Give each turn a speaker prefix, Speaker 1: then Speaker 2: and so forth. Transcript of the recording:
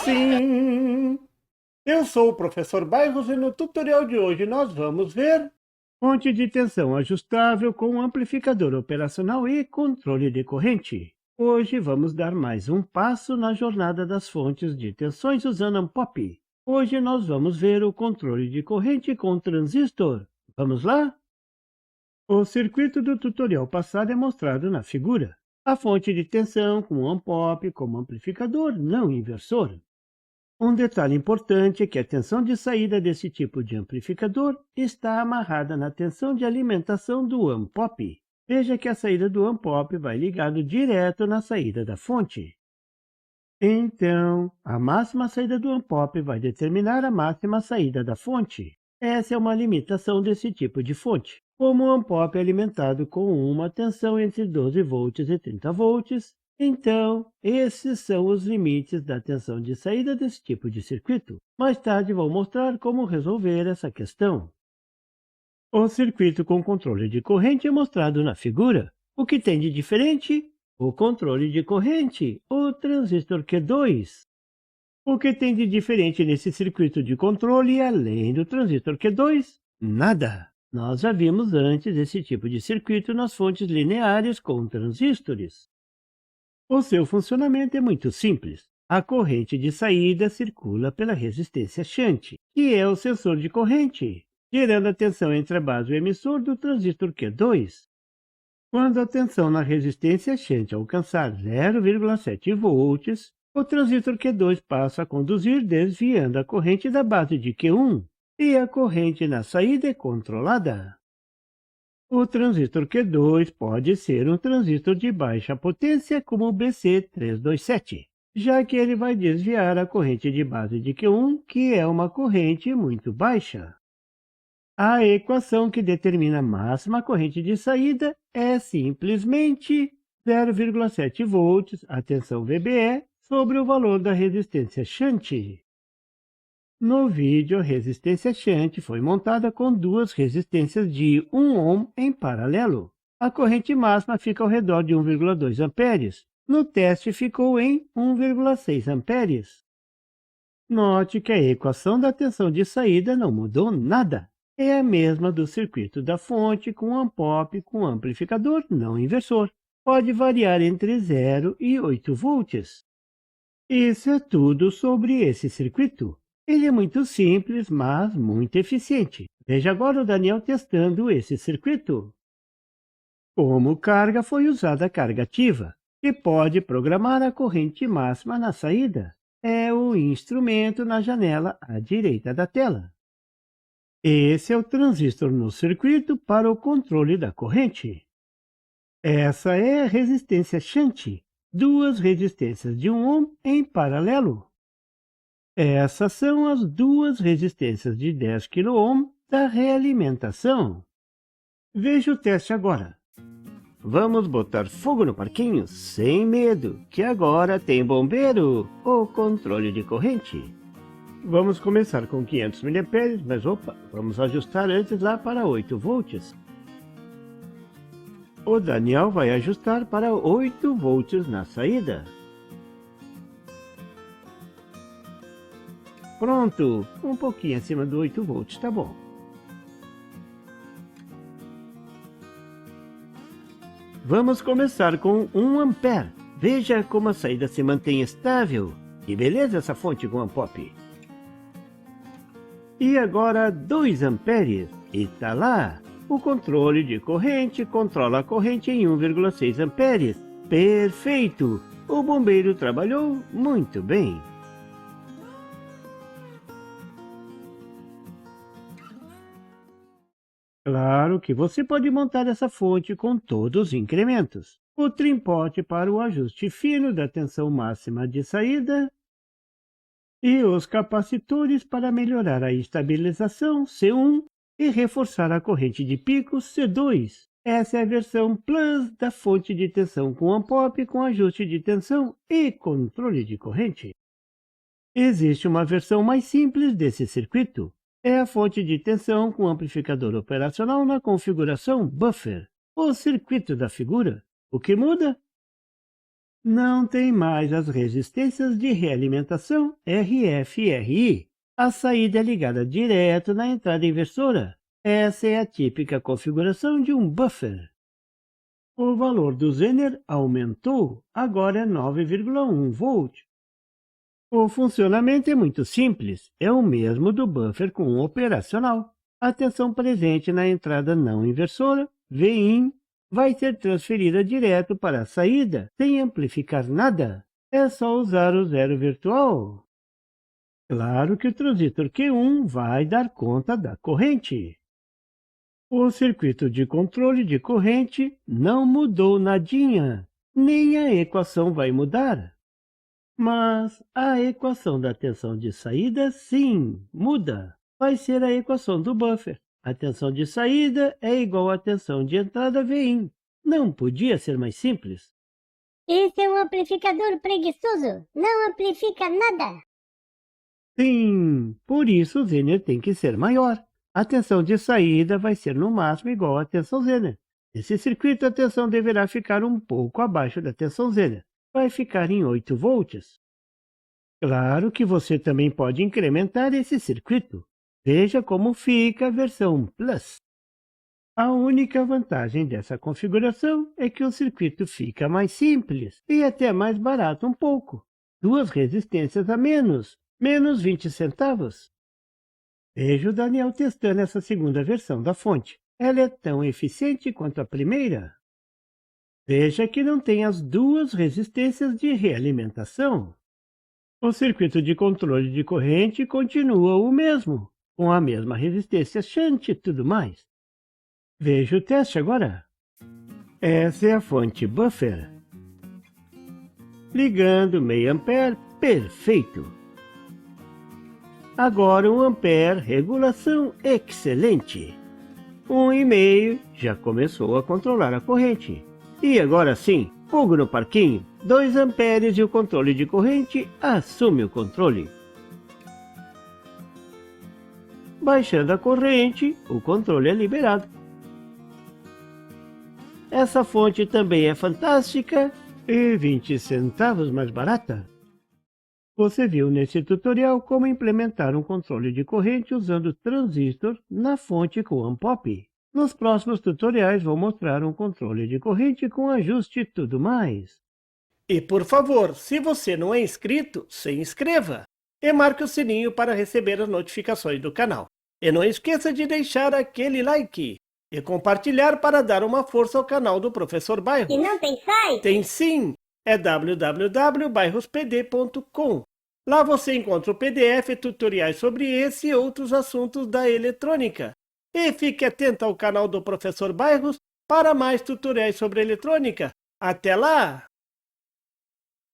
Speaker 1: Sim, eu sou o professor Bairros e no tutorial de hoje nós vamos ver fonte de tensão ajustável com amplificador operacional e controle de corrente. Hoje vamos dar mais um passo na jornada das fontes de tensões usando ANPOP. Hoje nós vamos ver o controle de corrente com transistor. Vamos lá? O circuito do tutorial passado é mostrado na figura. A fonte de tensão com ANPOP como amplificador, não inversor. Um detalhe importante é que a tensão de saída desse tipo de amplificador está amarrada na tensão de alimentação do ANPOP. Veja que a saída do ANPOP vai ligado direto na saída da fonte. Então, a máxima saída do ANPOP vai determinar a máxima saída da fonte. Essa é uma limitação desse tipo de fonte. Como o ANPOP é alimentado com uma tensão entre 12 volts e 30 volts, então, esses são os limites da tensão de saída desse tipo de circuito. Mais tarde vou mostrar como resolver essa questão. O circuito com controle de corrente é mostrado na figura. O que tem de diferente? O controle de corrente, o transistor Q2. O que tem de diferente nesse circuito de controle além do transistor Q2? Nada. Nós já vimos antes esse tipo de circuito nas fontes lineares com transistores. O seu funcionamento é muito simples. A corrente de saída circula pela resistência shunt, que é o sensor de corrente, gerando a tensão entre a base e o emissor do transistor Q2. Quando a tensão na resistência shunt alcançar 0,7 volts, o transistor Q2 passa a conduzir desviando a corrente da base de Q1, e a corrente na saída é controlada. O transistor Q2 pode ser um transistor de baixa potência como o BC327, já que ele vai desviar a corrente de base de Q1, que é uma corrente muito baixa. A equação que determina a máxima corrente de saída é simplesmente 0,7 volts, a tensão VBE, sobre o valor da resistência shunt. No vídeo, a resistência shunt foi montada com duas resistências de 1 ohm em paralelo. A corrente máxima fica ao redor de 1,2 amperes. No teste ficou em 1,6 amperes. Note que a equação da tensão de saída não mudou nada. É a mesma do circuito da fonte com ANPOP com amplificador não inversor. Pode variar entre 0 e 8 volts. Isso é tudo sobre esse circuito. Ele é muito simples, mas muito eficiente. Veja agora o Daniel testando esse circuito. Como carga foi usada a carga ativa, que pode programar a corrente máxima na saída. É o instrumento na janela à direita da tela. Esse é o transistor no circuito para o controle da corrente. Essa é a resistência shunt, duas resistências de 1 ohm em paralelo. Essas são as duas resistências de 10 kΩ da realimentação. Veja o teste agora. Vamos botar fogo no parquinho sem medo, que agora tem bombeiro, ou controle de corrente. Vamos começar com 500 mA, mas vamos ajustar antes lá para 8 volts. O Daniel vai ajustar para 8 volts na saída. Pronto, um pouquinho acima do 8 volts, tá bom. Vamos começar com 1 ampere. Veja como a saída se mantém estável. Que beleza essa fonte com ANPOP. E agora 2 amperes. E tá lá. O controle de corrente controla a corrente em 1,6 amperes. Perfeito! O bombeiro trabalhou muito bem. Claro que você pode montar essa fonte com todos os incrementos. O trim-pot para o ajuste fino da tensão máxima de saída e os capacitores para melhorar a estabilização C1 e reforçar a corrente de pico C2. Essa é a versão Plus da fonte de tensão com ANPOP com ajuste de tensão e controle de corrente. Existe uma versão mais simples desse circuito. É a fonte de tensão com amplificador operacional na configuração Buffer, o circuito da figura. O que muda? Não tem mais as resistências de realimentação RF e RI. A saída é ligada direto na entrada inversora. Essa é a típica configuração de um buffer. O valor do Zener aumentou, agora é 9,1 volt. O funcionamento é muito simples, é o mesmo do buffer com o operacional. A tensão presente na entrada não inversora, Vin, vai ser transferida direto para a saída, sem amplificar nada. É só usar o zero virtual. Claro que o transistor Q1 vai dar conta da corrente. O circuito de controle de corrente não mudou nadinha, nem a equação vai mudar. Mas a equação da tensão de saída, sim, muda. Vai ser a equação do buffer. A tensão de saída é igual à tensão de entrada Vin. Não podia ser mais simples.
Speaker 2: Esse é um amplificador preguiçoso. Não amplifica nada.
Speaker 1: Sim, por isso o Zener tem que ser maior. A tensão de saída vai ser no máximo igual à tensão Zener. Nesse circuito, a tensão deverá ficar um pouco abaixo da tensão Zener. Vai ficar em 8 volts. Claro que você também pode incrementar esse circuito. Veja como fica a versão Plus. A única vantagem dessa configuração é que o circuito fica mais simples e até mais barato um pouco. 2 resistências a menos 20 centavos. Veja o Daniel testando essa segunda versão da fonte. Ela é tão eficiente quanto a primeira. Veja que não tem as 2 resistências de realimentação. O circuito de controle de corrente continua o mesmo, com a mesma resistência shunt e tudo mais. Veja o teste agora. Essa é a fonte buffer. Ligando meio ampere, perfeito. Agora 1 ampere, regulação excelente. 1,5 já começou a controlar a corrente. E agora sim, fogo no parquinho, 2 amperes e o controle de corrente assume o controle. Baixando a corrente, o controle é liberado. Essa fonte também é fantástica e 20 centavos mais barata. Você viu nesse tutorial como implementar um controle de corrente usando transistor na fonte com Unpop. Nos próximos tutoriais vou mostrar um controle de corrente com ajuste e tudo mais. E por favor, se você não é inscrito, se inscreva e marque o sininho para receber as notificações do canal. E não esqueça de deixar aquele like e compartilhar para dar uma força ao canal do Professor Bairros.
Speaker 2: E não tem site?
Speaker 1: Tem sim, é www.bairrospd.com. Lá você encontra o PDF e tutoriais sobre esse e outros assuntos da eletrônica. E fique atento ao canal do Professor Bairros para mais tutoriais sobre eletrônica. Até lá!